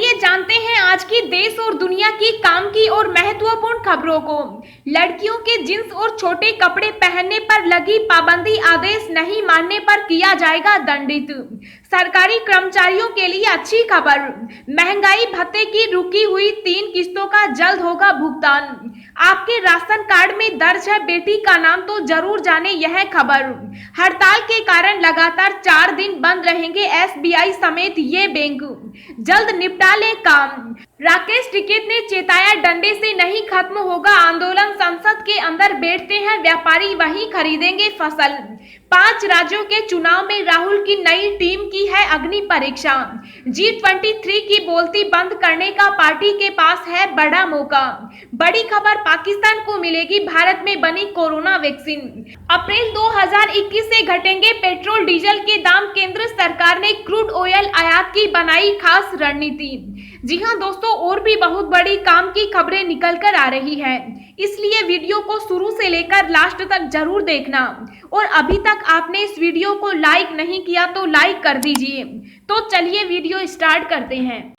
चलिए जानते हैं आज की देश और दुनिया की काम की और महत्वपूर्ण खबरों को। लड़कियों के जींस और छोटे कपड़े पहनने पर लगी पाबंदी, आदेश नहीं मानने पर किया जाएगा दंडित। सरकारी कर्मचारियों के लिए अच्छी खबर, महंगाई भत्ते की रुकी हुई 3 किस्तों का जल्द होगा भुगतान। आपके राशन कार्ड में दर्ज है बेटी का नाम तो जरूर जाने यह खबर। हड़ताल के कारण लगातार 4 दिन बंद रहेंगे एसबीआई समेत ये बैंक, जल्द निपटा ले काम। राकेश टिकैत ने चेताया, डंडे से नहीं खत्म होगा आंदोलन, संसद के अंदर बैठते हैं व्यापारी वहीं खरीदेंगे फसल। 5 राज्यों के चुनाव में राहुल की नई टीम की है अग्नि परीक्षा। G23 की बोलती बंद करने का पार्टी के पास है बड़ा मौका। बड़ी खबर, पाकिस्तान को मिलेगी भारत में बनी कोरोना वैक्सीन। अप्रैल 2021 से घटेंगे पेट्रोल डीजल के दाम, केंद्र सरकार ने क्रूड ऑयल आयात की बनाई खास रणनीति। जी हां दोस्तों, और भी बहुत बड़ी काम की खबरें निकल कर आ रही है, इसलिए वीडियो को शुरू से लेकर लास्ट तक जरूर देखना। और अभी तक आपने इस वीडियो को लाइक नहीं किया तो लाइक कर दीजिए। तो चलिए वीडियो स्टार्ट करते हैं।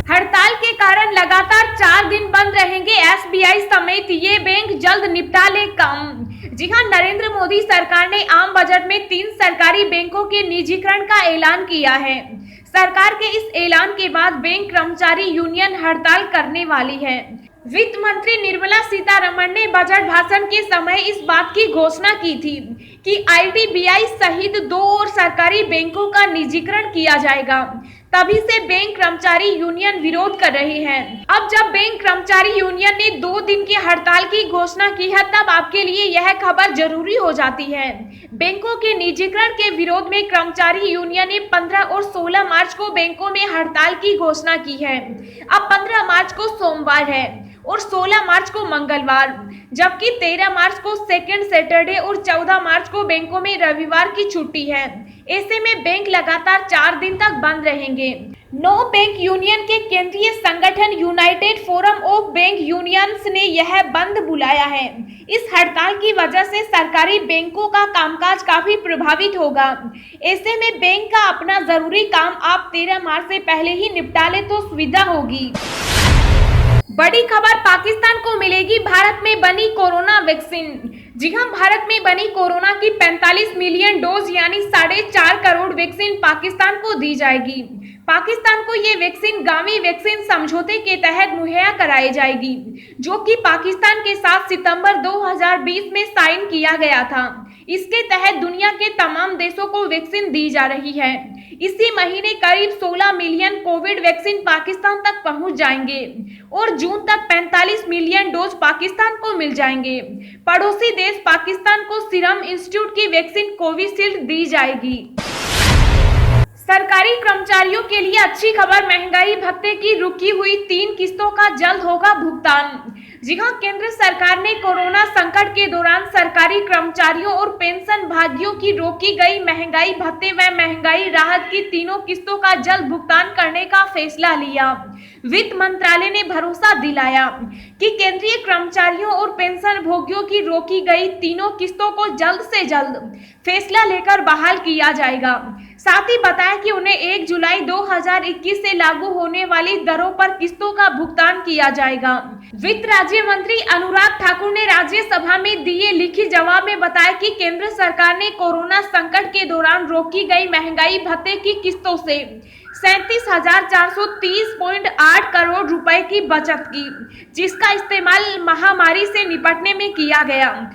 हड़ताल के कारण लगातार 4 दिन बंद रहेंगे एसबीआई समेत ये बैंक, जल्द निपटा ले काम। जी हां, नरेंद्र मोदी सरकार ने आम बजट में 3 सरकारी बैंकों के निजीकरण का ऐलान किया है। सरकार के इस ऐलान के बाद बैंक कर्मचारी यूनियन हड़ताल करने वाली है। वित्त मंत्री निर्मला सीतारमण ने बजट भाषण के समय इस बात की घोषणा की थी कि आईडीबीआई सहित 2 और सरकारी बैंकों का निजीकरण किया जाएगा। तभी से बैंक कर्मचारी यूनियन विरोध कर रही है। अब जब बैंक कर्मचारी यूनियन ने 2 दिन की हड़ताल की घोषणा की है, तब आपके लिए यह खबर जरूरी हो जाती है। बैंकों के निजीकरण के विरोध में कर्मचारी यूनियन ने 15 और 16 मार्च को बैंकों में हड़ताल की घोषणा की है। अब 15 मार्च को सोमवार है और 16 मार्च को मंगलवार, जबकि 13 मार्च को सेकेंड सैटरडे और 14 मार्च को बैंकों में रविवार की छुट्टी है। ऐसे में बैंक लगातार 4 दिन तक बंद रहेंगे। 9 बैंक यूनियन के केंद्रीय संगठन United forum of bank unions ने यह बंद बुलाया है। इस हड़ताल की वजह से सरकारी बैंकों का कामकाज काफी प्रभावित होगा। ऐसे में बैंक का अपना जरूरी काम आप 13 मार्च से पहले ही निपटा ले तो सुविधा होगी। बड़ी खबर, पाकिस्तान को मिलेगी भारत में बनी कोरोना वैक्सीन। जी हां, भारत में बनी कोरोना की 45 मिलियन डोज यानी 4.5 करोड़ वैक्सीन पाकिस्तान को दी जाएगी। पाकिस्तान को ये वैक्सीन गामी वैक्सीन समझौते के तहत मुहैया कराई जाएगी, जो कि पाकिस्तान के साथ सितंबर 2020 में साइन किया गया था। इसके तहत दुनिया के तमाम देशों को वैक्सीन दी जा रही है। इसी महीने करीब 16 मिलियन कोविड वैक्सीन पाकिस्तान तक पहुंच जाएंगे और जून तक 45 मिलियन डोज पाकिस्तान को मिल जाएंगे। पड़ोसी देश पाकिस्तान को सीरम इंस्टीट्यूट की वैक्सीन कोविशील्ड दी जाएगी। सरकारी कर्मचारियों के लिए अच्छी खबर, महंगाई भत्ते की रुकी हुई 3 किस्तों का जल्द होगा भुगतान। जी हां, केंद्र सरकार ने कोरोना संकट के दौरान सरकारी कर्मचारियों और पेंशन भागियों की रोकी गई महंगाई भत्ते व महंगाई राहत की 3 किस्तों का जल्द भुगतान करने का फैसला लिया। वित्त मंत्रालय ने भरोसा दिलाया कि केंद्रीय कर्मचारियों और पेंशन भोगियों की रोकी गई 3 किस्तों को जल्द से जल्द फैसला लेकर बहाल किया जाएगा। साथ ही बताया कि उन्हें 1 जुलाई 2021 से लागू होने वाली दरों पर किस्तों का भुगतान किया जाएगा। वित्त राज्य मंत्री अनुराग ठाकुर ने राज्यसभा में दिए लिखित जवाब में बताया कि केंद्र सरकार ने कोरोना संकट के दौरान रोकी गई महंगाई भत्ते की किस्तों से 37,430.8 करोड़ रुपए की बचत की, जिसका इस्तेमाल महामारी से निपटने में किया गया।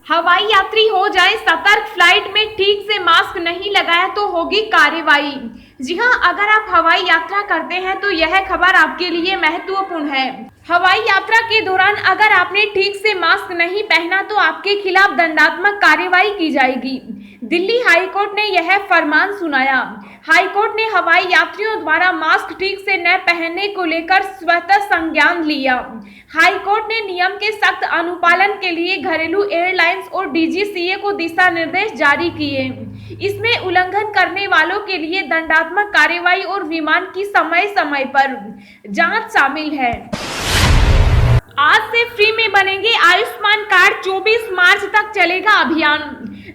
हवाई यात्री हो जाए सतर्क, फ्लाइट में ठीक से मास्क नहीं लगाया तो होगी कार्रवाई। जी हां, अगर आप हवाई यात्रा करते हैं तो यह खबर आपके लिए महत्वपूर्ण है। हवाई यात्रा के दौरान अगर आपने ठीक से मास्क नहीं पहना तो आपके खिलाफ दंडात्मक कार्रवाई की जाएगी। दिल्ली हाईकोर्ट ने यह फरमान सुनाया। हाईकोर्ट ने हवाई यात्रियों द्वारा मास्क ठीक से न पहनने को लेकर स्वतः संज्ञान लिया। हाईकोर्ट ने नियम के सख्त अनुपालन के लिए घरेलू एयरलाइंस और डीजीसीए को दिशा निर्देश जारी किए। इसमें उल्लंघन करने वालों के लिए दंडात्मक कार्रवाई और विमान की समय समय पर जांच शामिल है। आज से फ्री में बनेंगे आयुष्मान कार्ड, 24 मार्च तक चलेगा अभियान।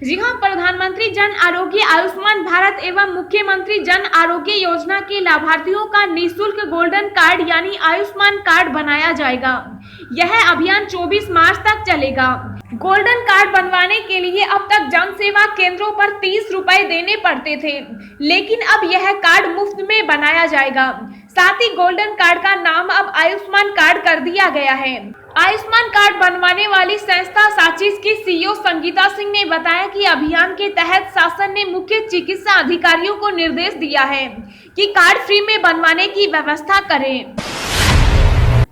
जी हां, प्रधानमंत्री जन आरोग्य आयुष्मान भारत एवं मुख्यमंत्री जन आरोग्य योजना के लाभार्थियों का निःशुल्क गोल्डन कार्ड यानी आयुष्मान कार्ड बनाया जाएगा। यह अभियान 24 मार्च तक चलेगा। गोल्डन कार्ड बनवाने के लिए अब तक जन सेवा केंद्रों पर 30 रुपए देने पड़ते थे, लेकिन अब यह कार्ड मुफ्त में बनाया जाएगा। साथ ही गोल्डन कार्ड का नाम अब आयुष्मान कार्ड कर दिया गया है। आयुष्मान कार्ड बनवाने वाली संस्था साचिस की सीईओ संगीता सिंह ने बताया कि अभियान के तहत शासन ने मुख्य चिकित्सा अधिकारियों को निर्देश दिया है कि कार्ड फ्री में बनवाने की व्यवस्था करें।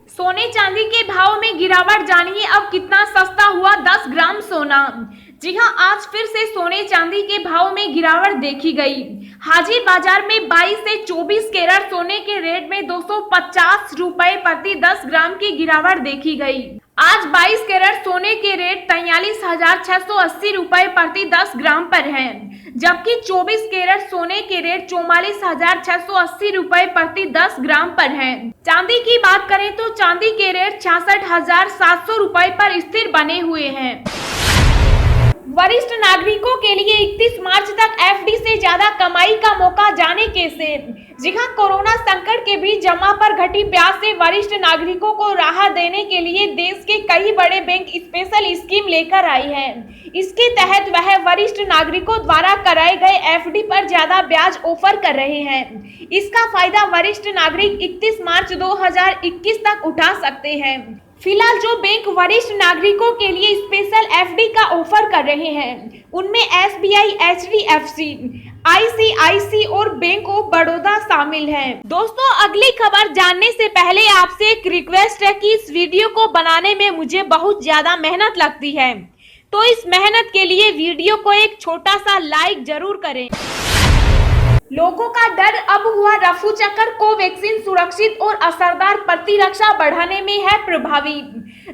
सोने चांदी के भाव में गिरावट, जानिए अब कितना सस्ता हुआ 10 ग्राम सोना। जी हां, आज फिर से सोने चांदी के भाव में गिरावट देखी गई। हाजिर बाजार में 22 से 24 कैरेट सोने के रेट में 250 रुपए प्रति 10 ग्राम की गिरावट देखी गई। आज 22 कैरेट सोने के रेट 43,680 रुपए प्रति 10 ग्राम पर हैं, जबकि 24 कैरेट सोने के रेट 44,680 रुपए प्रति 10 ग्राम पर हैं। चांदी की बात करें तो चांदी के रेट 66,700 रुपए पर स्थिर बने हुए हैं। वरिष्ठ नागरिकों के लिए 31 मार्च तक एफडी से ज्यादा कमाई का मौका, जाने कैसे। जी हां, कोरोना संकट के बीच जमा पर घटी ब्याज से वरिष्ठ नागरिकों को राहत देने के लिए देश के कई बड़े बैंक स्पेशल स्कीम लेकर आई हैं। इसके तहत वह वरिष्ठ नागरिकों द्वारा कराए गए एफडी पर ज्यादा ब्याज ऑफर कर रहे हैं। इसका फायदा वरिष्ठ नागरिक 31 मार्च 2021 तक उठा सकते हैं। फिलहाल जो बैंक वरिष्ठ नागरिकों के लिए स्पेशल एफडी का ऑफर कर रहे हैं, उनमें एसबीआई, एचडीएफसी, आईसीआईसी और बैंक ऑफ बड़ौदा शामिल हैं। दोस्तों, अगली खबर जानने से पहले आपसे एक रिक्वेस्ट है कि इस वीडियो को बनाने में मुझे बहुत ज्यादा मेहनत लगती है, तो इस मेहनत के लिए वीडियो को एक छोटा सा लाइक जरूर करें। लोगों का डर अब हुआ रफू चक्कर, कोवैक्सीन सुरक्षित और असरदार प्रतिरक्षा बढ़ाने में है प्रभावी।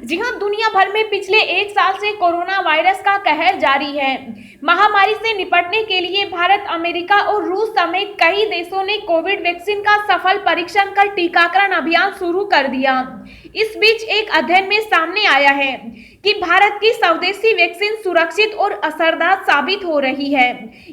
जी हां, दुनिया भर में पिछले 1 साल से कोरोना वायरस का कहर जारी है। महामारी से निपटने के लिए भारत, अमेरिका और रूस समेत कई देशों ने कोविड वैक्सीन का सफल परीक्षण कर टीकाकरण अभियान शुरू कर दिया। इस बीच एक अध्ययन में सामने आया है कि भारत की स्वदेशी वैक्सीन सुरक्षित और असरदार साबित हो रही है।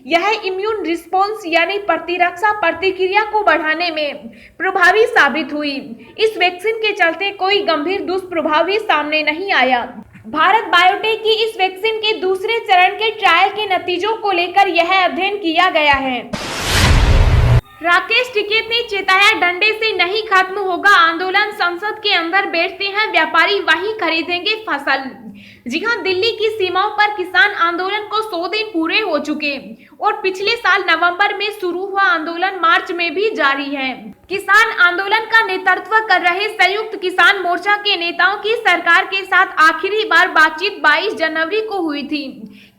यह इम्यून रिस्पॉन्स यानी प्रतिरक्षा प्रतिक्रिया को बढ़ाने में प्रभावी साबित हुई। इस वैक्सीन के चलते कोई गंभीर दुष्प्रभाव भी सामने नहीं आया। भारत बायोटेक की इस वैक्सीन के दूसरे चरण के ट्रायल के नतीजों को लेकर यह अध्ययन किया गया है। राकेश टिकैत ने चेताया, डंडे से नहीं खत्म होगा आंदोलन, संसद के अंदर बैठते हैं व्यापारी, वहीं खरीदेंगे फसल। जी हां, दिल्ली की सीमाओं पर किसान आंदोलन को 100 दिन पूरे हो चुके और पिछले साल नवंबर में शुरू हुआ आंदोलन मार्च में भी जारी है। किसान आंदोलन का नेतृत्व कर रहे संयुक्त किसान मोर्चा के नेताओं की सरकार के साथ आखिरी बार बातचीत 22 जनवरी को हुई थी।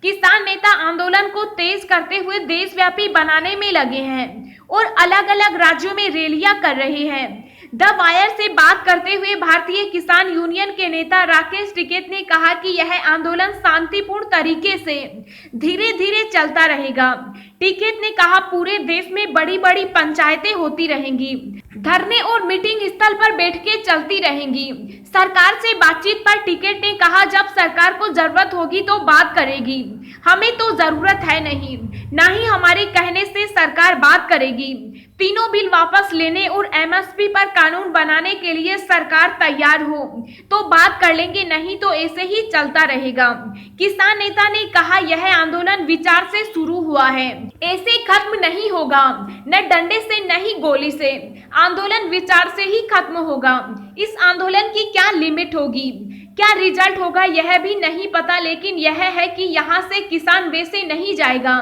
किसान नेता आंदोलन को तेज करते हुए देशव्यापी बनाने में लगे हैं और अलग अलग राज्यों में रैलियां कर रहे हैं। द वायर से बात करते हुए भारतीय किसान यूनियन के नेता राकेश टिकैत ने कहा कि यह आंदोलन शांतिपूर्ण तरीके से धीरे धीरे चलता रहेगा। टिकैत ने कहा, पूरे देश में बड़ी बड़ी पंचायतें होती रहेंगी, धरने और मीटिंग स्थल पर बैठकें चलती रहेंगी। सरकार से बातचीत पर टिकैत ने कहा, जब सरकार को जरूरत होगी तो बात करेगी, हमें तो जरूरत है नहीं, ना ही हमारे कहने से सरकार बात करेगी। तीनों बिल वापस लेने और एमएसपी पर कानून बनाने के लिए सरकार तैयार हो तो बात कर लेंगे, नहीं तो ऐसे ही चलता रहेगा। किसान नेता ने कहा, यह आंदोलन विचार से शुरू हुआ है, ऐसे खत्म नहीं होगा, न डंडे से न ही गोली से, आंदोलन विचार से ही खत्म होगा। इस आंदोलन की क्या लिमिट होगी, क्या रिजल्ट होगा, यह भी नहीं पता, लेकिन यह है कि यहाँ से किसान वैसे नहीं जाएगा,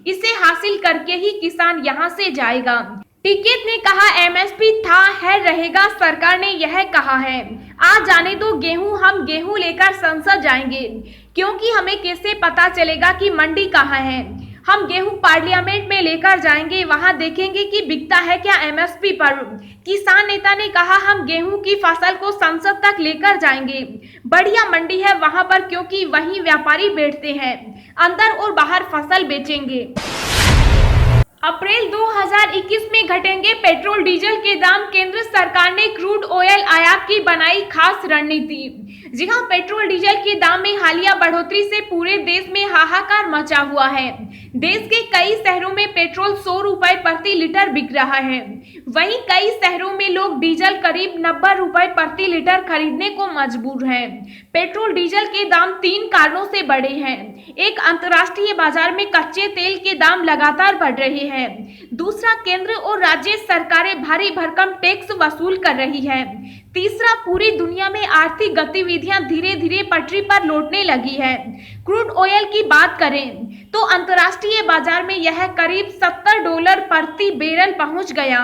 इसे हासिल करके ही किसान यहाँ से जाएगा। टिकैत ने कहा, एमएसपी था, है, रहेगा, सरकार ने यह कहा है। आज जाने दो गेहूं, हम गेहूं लेकर संसद जाएंगे, क्योंकि हमें कैसे पता चलेगा कि मंडी कहाँ है। हम गेहूं पार्लियामेंट में लेकर जाएंगे, वहां देखेंगे कि बिकता है क्या एमएसपी पर। किसान नेता ने कहा, हम गेहूं की फसल को संसद तक लेकर जाएंगे, बढ़िया मंडी है वहां पर, क्योंकि वहीं व्यापारी बैठते हैं, अंदर और बाहर फसल बेचेंगे। अप्रैल 2021 में घटेंगे पेट्रोल डीजल के दाम, केंद्र सरकार ने क्रूड ऑयल आयात की बनाई खास रणनीति। जी हां, पेट्रोल डीजल के दाम में हालिया बढ़ोतरी से पूरे देश में हाहाकार मचा हुआ है। देश के कई शहरों में पेट्रोल 100 रुपए प्रति लीटर बिक रहा है। वहीं कई शहरों में लोग डीजल करीब 90 रुपए प्रति लीटर खरीदने को मजबूर हैं। पेट्रोल डीजल के दाम 3 कारणों से बढ़े हैं। एक, अंतर्राष्ट्रीय बाजार में कच्चे तेल के दाम लगातार बढ़ रहे हैं। दूसरा, केंद्र और राज्य सरकारें भारी भरकम टैक्स वसूल कर रही है। तीसरा, पूरी दुनिया में आर्थिक गतिविधियां धीरे धीरे पटरी पर लौटने लगी है। क्रूड ऑयल की बात करें तो अंतर्राष्ट्रीय बाजार में यह करीब $70 प्रति बैरल पहुंच गया।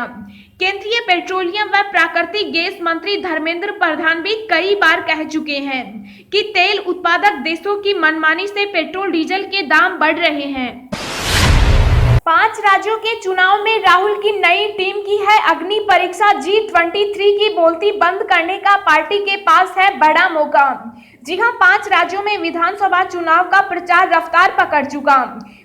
केंद्रीय पेट्रोलियम व प्राकृतिक गैस मंत्री धर्मेंद्र प्रधान भी कई बार कह चुके हैं कि तेल उत्पादक देशों की मनमानी से पेट्रोल डीजल के दाम बढ़ रहे हैं। 5 राज्यों के चुनाव में राहुल की नई टीम की है अग्नि परीक्षा। G23 की बोलती बंद करने का पार्टी के पास है बड़ा मौका। जी हां, 5 राज्यों में विधानसभा चुनाव का प्रचार रफ्तार पकड़ चुका।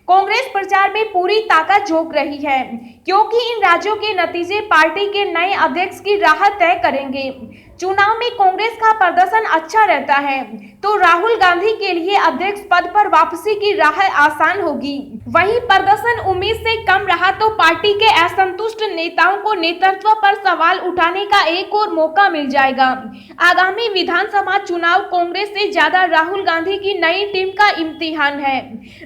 कांग्रेस प्रचार में पूरी ताकत झोंक रही है, क्योंकि इन राज्यों के नतीजे पार्टी के नए अध्यक्ष की राह तय करेंगे। चुनाव में कांग्रेस का प्रदर्शन अच्छा रहता है तो राहुल गांधी के लिए अध्यक्ष पद पर वापसी की राह आसान होगी। वहीं प्रदर्शन उम्मीद से कम रहा तो पार्टी के असंतुष्ट नेताओं को नेतृत्व पर सवाल उठाने का एक और मौका मिल जाएगा। आगामी विधानसभा चुनाव कांग्रेस से ज्यादा राहुल गांधी की नई टीम का इम्तिहान है।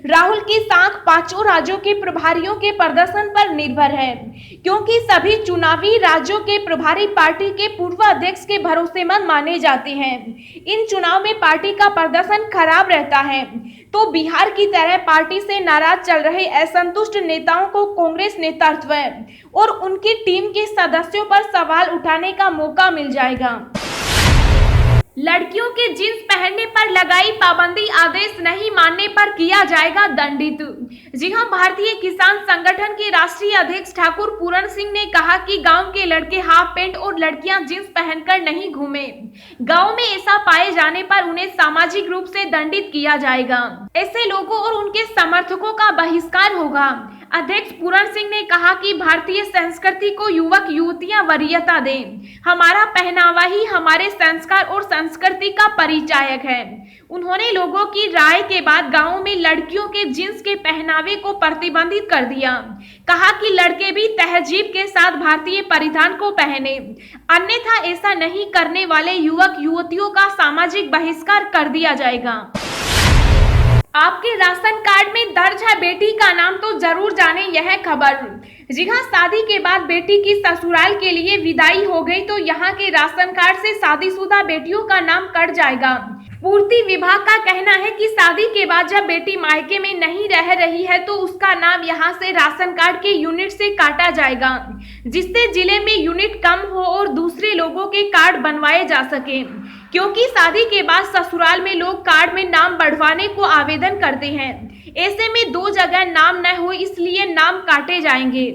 राहुल की साख 5 राज्यों के प्रभारियों के प्रदर्शन पर निर्भर है, क्योंकि सभी चुनावी राज्यों के प्रभारी पार्टी के पूर्व अध्यक्ष के भरोसेमंद माने जाते हैं। इन चुनाव में पार्टी का प्रदर्शन खराब रहता है तो बिहार की तरह पार्टी से नाराज चल रहे असंतुष्ट नेताओं को कांग्रेस नेतृत्व और उनकी टीम के सदस्यों पर सवाल उठाने का मौका मिल जाएगा। लड़कियों के जींस पहनने पर लगाई पाबंदी, आदेश नहीं मानने पर किया जाएगा दंडित। जी हां, भारतीय किसान संगठन के राष्ट्रीय अध्यक्ष ठाकुर पूरन सिंह ने कहा कि गांव के लड़के हाफ पैंट और लड़कियां जींस पहनकर नहीं घूमे। गांव में ऐसा पाए जाने पर उन्हें सामाजिक रूप से दंडित किया जाएगा। ऐसे लोगों और उनके समर्थकों का बहिष्कार होगा। अध्यक्ष पूरन सिंह ने कहा कि भारतीय संस्कृति को युवक युवतियां वरीयता दें। हमारा पहनावा ही हमारे संस्कार और संस्कृति का परिचायक है। उन्होंने लोगों की राय के बाद गांवों में लड़कियों के जींस के पहनावे को प्रतिबंधित कर दिया। कहा कि लड़के भी तहजीब के साथ भारतीय परिधान को पहने, अन्यथा ऐसा नहीं करने वाले युवक युवतियों का सामाजिक बहिष्कार कर दिया जाएगा। आपके राशन कार्ड में दर्ज है बेटी का नाम तो जरूर जाने यह खबर। जी हां, शादी के बाद बेटी की ससुराल के लिए विदाई हो गई तो यहां के राशन कार्ड से शादीशुदा बेटियों का नाम कट जाएगा। पूर्ति विभाग का कहना है कि शादी के बाद जब बेटी मायके में नहीं रह रही है तो उसका नाम यहां से राशन कार्ड के यूनिट से काटा जाएगा, जिससे जिले में यूनिट कम हो और दूसरे लोगों के कार्ड बनवाए जा सके। क्योंकि शादी के बाद ससुराल में लोग कार्ड में नाम बढ़वाने को आवेदन करते हैं, ऐसे में 2 जगह नाम न हो इसलिए नाम काटे जाएंगे।